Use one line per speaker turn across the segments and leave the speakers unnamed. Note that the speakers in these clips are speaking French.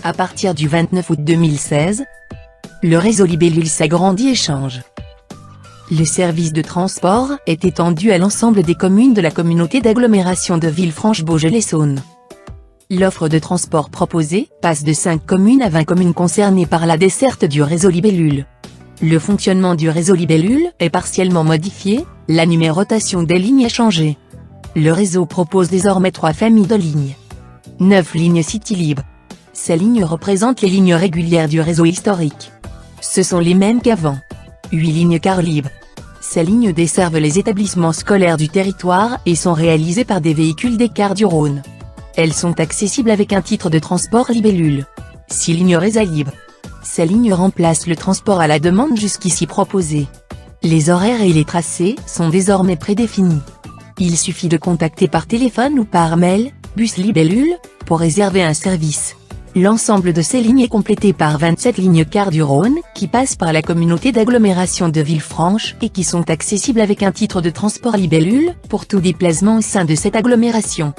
À partir du 29 août 2016, le réseau Libellule s'agrandit et change. Le service de transport est étendu à l'ensemble des communes de la communauté d'agglomération de Villefranche-Beaujolais-Saône. L'offre de transport proposée passe de 5 communes à 20 communes concernées par la desserte du réseau Libellule. Le fonctionnement du réseau Libellule est partiellement modifié, la numérotation des lignes est changée. Le réseau propose désormais 3 familles de lignes. 9 lignes CityLib. Ces lignes représentent les lignes régulières du réseau historique. Ce sont les mêmes qu'avant. 8 lignes CarLib. Ces lignes desservent les établissements scolaires du territoire et sont réalisées par des véhicules des Cars du Rhône. Elles sont accessibles avec un titre de transport Libellule. 6 lignes Resalib. Ces lignes remplacent le transport à la demande jusqu'ici proposé. Les horaires et les tracés sont désormais prédéfinis. Il suffit de contacter par téléphone ou par mail, Bus Libellule, pour réserver un service. L'ensemble de ces lignes est complété par 27 lignes Cars du Rhône, qui passent par la communauté d'agglomération de Villefranche et qui sont accessibles avec un titre de transport Libellule, pour tout déplacement au sein de cette agglomération.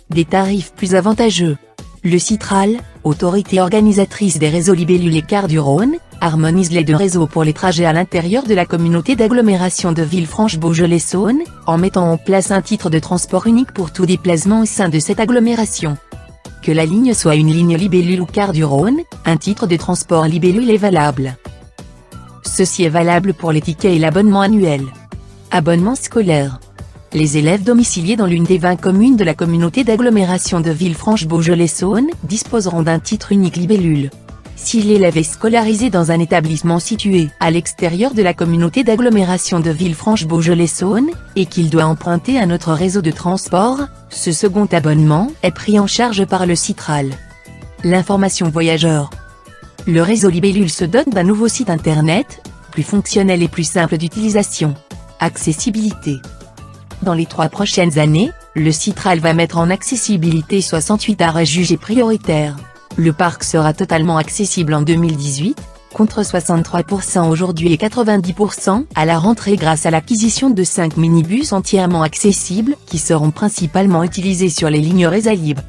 Des tarifs plus avantageux. Le Citral, autorité organisatrice des réseaux Libellule et Cars du Rhône, harmonise les deux réseaux pour les trajets à l'intérieur de la communauté d'agglomération de Villefranche-Beaujolais-Saône, en mettant en place un titre de transport unique pour tout déplacement au sein de cette agglomération. Que la ligne soit une ligne Libellule ou Cars du Rhône, un titre de transport Libellule est valable. Ceci est valable pour les tickets et l'abonnement annuel. Abonnement scolaire. Les élèves domiciliés dans l'une des 20 communes de la communauté d'agglomération de Villefranche-Beaujolais-Saône disposeront d'un titre unique Libellule. Si l'élève est scolarisé dans un établissement situé à l'extérieur de la communauté d'agglomération de Villefranche-Beaujolais-Saône, et qu'il doit emprunter un autre réseau de transport, ce second abonnement est pris en charge par le Citral. L'information voyageur. Le réseau Libellule se dote d'un nouveau site internet, plus fonctionnel et plus simple d'utilisation. Accessibilité. Dans les 3 prochaines années, le Citral va mettre en accessibilité 68 arrêts jugés prioritaires. Le parc sera totalement accessible en 2018, contre 63% aujourd'hui et 90% à la rentrée grâce à l'acquisition de 5 minibus entièrement accessibles qui seront principalement utilisés sur les lignes Resalib.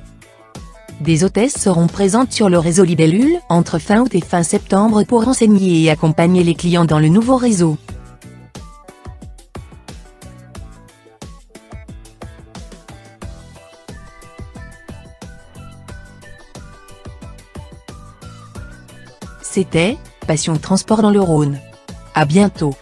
Des hôtesses seront présentes sur le réseau Libellule entre fin août et fin septembre pour renseigner et accompagner les clients dans le nouveau réseau. C'était Passion Transport dans le Rhône. À bientôt.